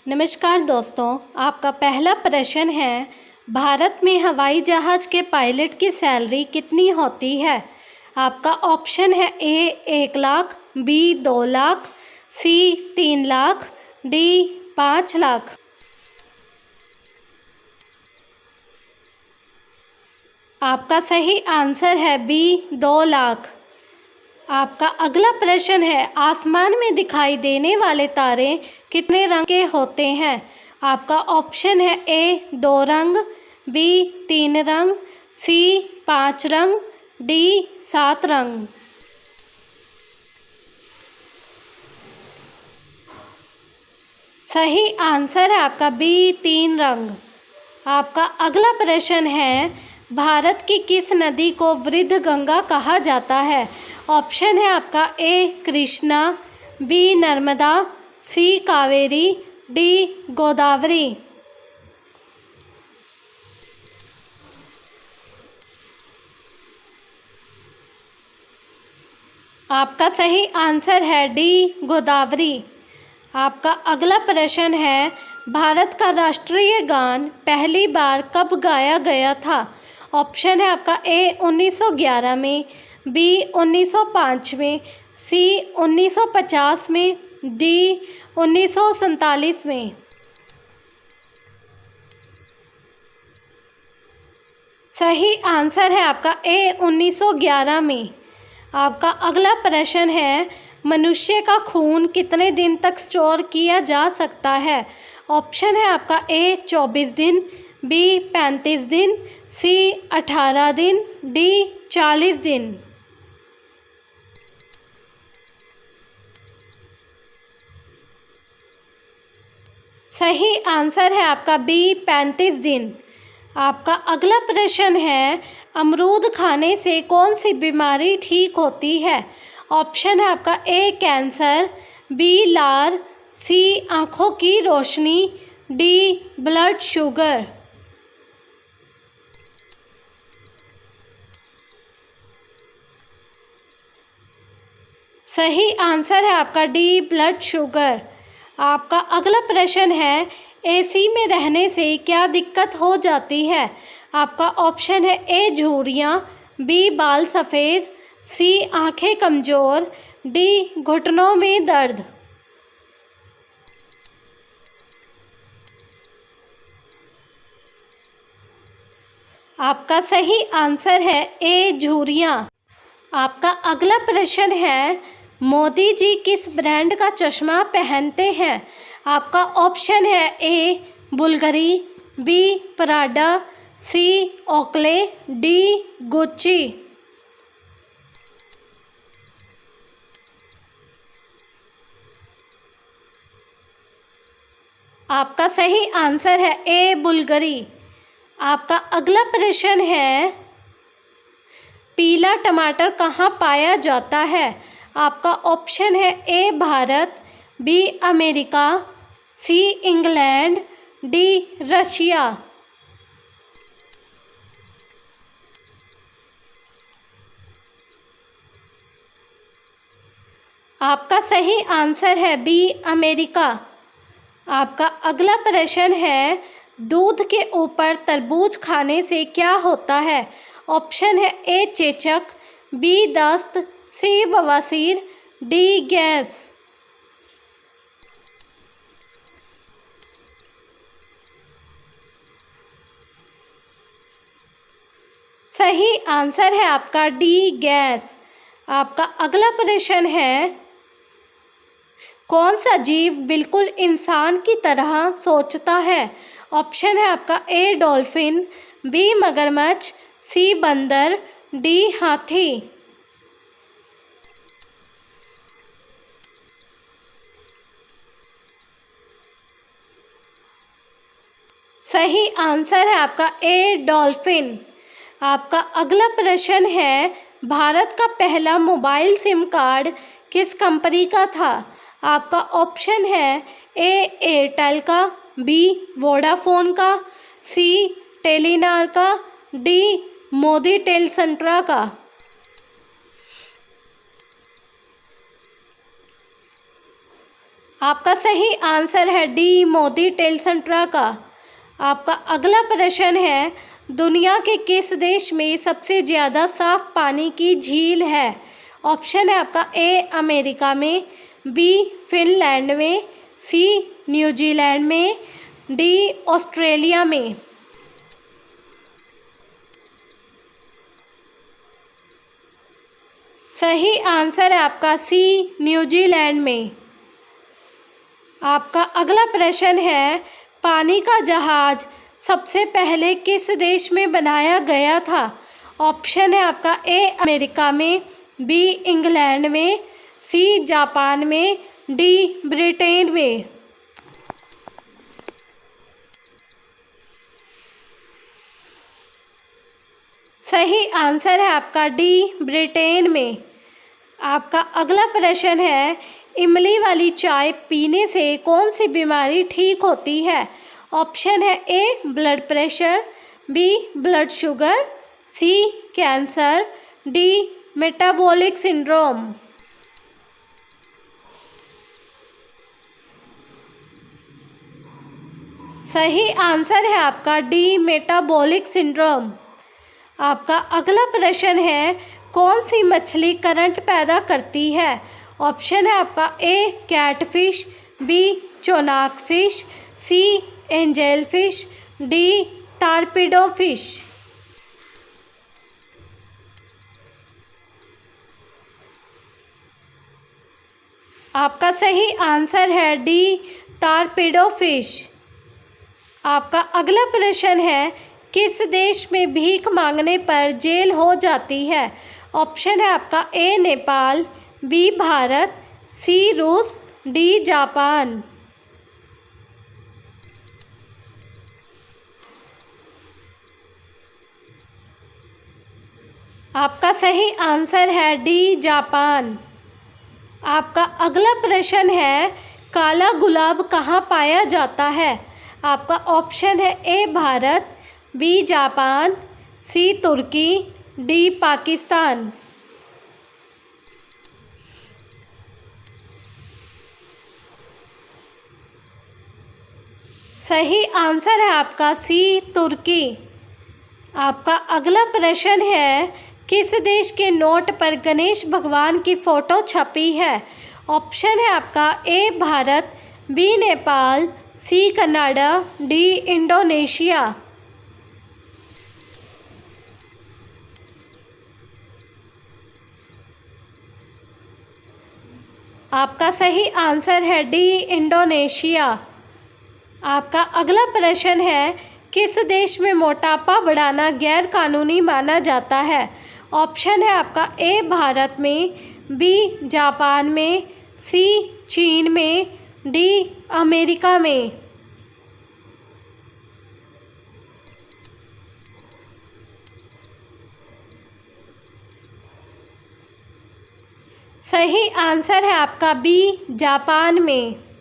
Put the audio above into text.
नमस्कार दोस्तों, आपका पहला प्रश्न है, भारत में हवाई जहाज़ के पायलट की सैलरी कितनी होती है। आपका ऑप्शन है ए 1 लाख, बी 2 लाख, सी 3 लाख, डी 5 लाख। आपका सही आंसर है बी 2 लाख। आपका अगला प्रश्न है, आसमान में दिखाई देने वाले तारे कितने रंग के होते हैं। आपका ऑप्शन है ए 2 रंग, बी 3 रंग, सी 5 रंग, डी 7 रंग। सही आंसर है आपका बी 3 रंग। आपका अगला प्रश्न है, भारत की किस नदी को वृद्ध गंगा कहा जाता है। ऑप्शन है आपका ए कृष्णा, बी नर्मदा, सी कावेरी, डी गोदावरी। आपका सही आंसर है डी गोदावरी। आपका अगला प्रश्न है, भारत का राष्ट्रीय गान पहली बार कब गाया गया था। ऑप्शन है आपका ए 1911 में, बी 1905 में, सी 1950 में, डी 1947 में। सही आंसर है आपका ए 1911 में। आपका अगला प्रश्न है, मनुष्य का खून कितने दिन तक स्टोर किया जा सकता है। ऑप्शन है आपका ए 24 दिन, बी 35 दिन, सी 18 दिन, डी 40 दिन। सही आंसर है आपका बी 35 दिन। आपका अगला प्रश्न है, अमरूद खाने से कौन सी बीमारी ठीक होती है। ऑप्शन है आपका ए कैंसर, बी लार, सी आँखों की रोशनी, डी ब्लड शुगर। सही आंसर है आपका डी ब्लड शुगर। आपका अगला प्रश्न है, एसी में रहने से क्या दिक्कत हो जाती है। आपका ऑप्शन है ए झुर्रियाँ, बी बाल सफ़ेद, सी आंखें कमज़ोर, डी घुटनों में दर्द। आपका सही आंसर है ए झुर्रियाँ। आपका अगला प्रश्न है, मोदी जी किस ब्रांड का चश्मा पहनते हैं। आपका ऑप्शन है ए बुल्गरी, बी प्राडा, सी ओकले, डी गुच्ची। आपका सही आंसर है ए बुल्गरी। आपका अगला प्रश्न है, पीला टमाटर कहाँ पाया जाता है। आपका ऑप्शन है A Bharat, B America, C England, D Russia. आपका सही आंसर है बी अमेरिका। आपका अगला प्रश्न है, दूध के ऊपर तरबूज खाने से क्या होता है। ऑप्शन है ए चेचक, बी दस्त, सी बवासीर, डी गैस। सही आंसर है आपका डी गैस। आपका अगला प्रश्न है, कौन सा जीव बिल्कुल इंसान की तरह सोचता है। ऑप्शन है आपका ए डॉल्फिन, बी मगरमच्छ, सी बंदर, डी हाथी। सही आंसर है आपका ए डॉल्फिन। आपका अगला प्रश्न है, भारत का पहला मोबाइल सिम कार्ड किस कंपनी का था। आपका ऑप्शन है ए एयरटेल का, बी वोडाफोन का, सी टेलीनार का, डी मोदी टेलसेंट्रा का। आपका सही आंसर है डी, मोदी टेलसंट्रा का। आपका अगला प्रश्न है, दुनिया के किस देश में सबसे ज़्यादा साफ पानी की झील है? ऑप्शन है आपका ए, अमेरिका में, बी, फिनलैंड में, सी, न्यूजीलैंड में, डी, ऑस्ट्रेलिया में। सही आंसर है आपका सी, न्यूजीलैंड में। आपका अगला प्रश्न है, पानी का जहाज सबसे पहले किस देश में बनाया गया था? ऑप्शन है आपका ए, अमेरिका में, बी, इंग्लैंड में, सी, जापान में, डी, ब्रिटेन में। सही आंसर है आपका डी, ब्रिटेन में। आपका अगला प्रश्न है, इमली वाली चाय पीने से कौन सी बीमारी ठीक होती है? ऑप्शन है A, blood pressure, B, blood sugar, C, cancer, D, metabolic syndrome. सही आंसर है आपका डी, मेटाबॉलिक सिंड्रोम। आपका अगला प्रश्न है, कौन सी मछली करंट पैदा करती है? ऑप्शन है आपका ए, कैटफिश, बी, चोनाक fish, C, angel fish, D, torpedo fish. आपका सही आंसर है डी, टारपीडो फिश। आपका अगला प्रश्न है, किस देश में भीख मांगने पर जेल हो जाती है? ऑप्शन है आपका ए, नेपाल, बी, भारत, सी, रूस, डी, जापान। आपका सही आंसर है डी, जापान। आपका अगला प्रश्न है, काला गुलाब कहाँ पाया जाता है? आपका ऑप्शन है A, Bharat, B, Japan, C, Turki, D, Pakistan. सही आंसर है आपका सी, तुर्की। आपका अगला प्रश्न है, किस देश के नोट पर गणेश भगवान की फ़ोटो छपी है? ऑप्शन है आपका ए, भारत, बी, नेपाल, सी, कनाडा, डी, इंडोनेशिया। आपका सही आंसर है डी, इंडोनेशिया। आपका अगला प्रश्न है, किस देश में मोटापा बढ़ाना गैर कानूनी माना जाता है? ऑप्शन है आपका ए, भारत में, बी, जापान में, सी, चीन में, डी, अमेरिका में। सही आंसर है आपका बी, जापान में।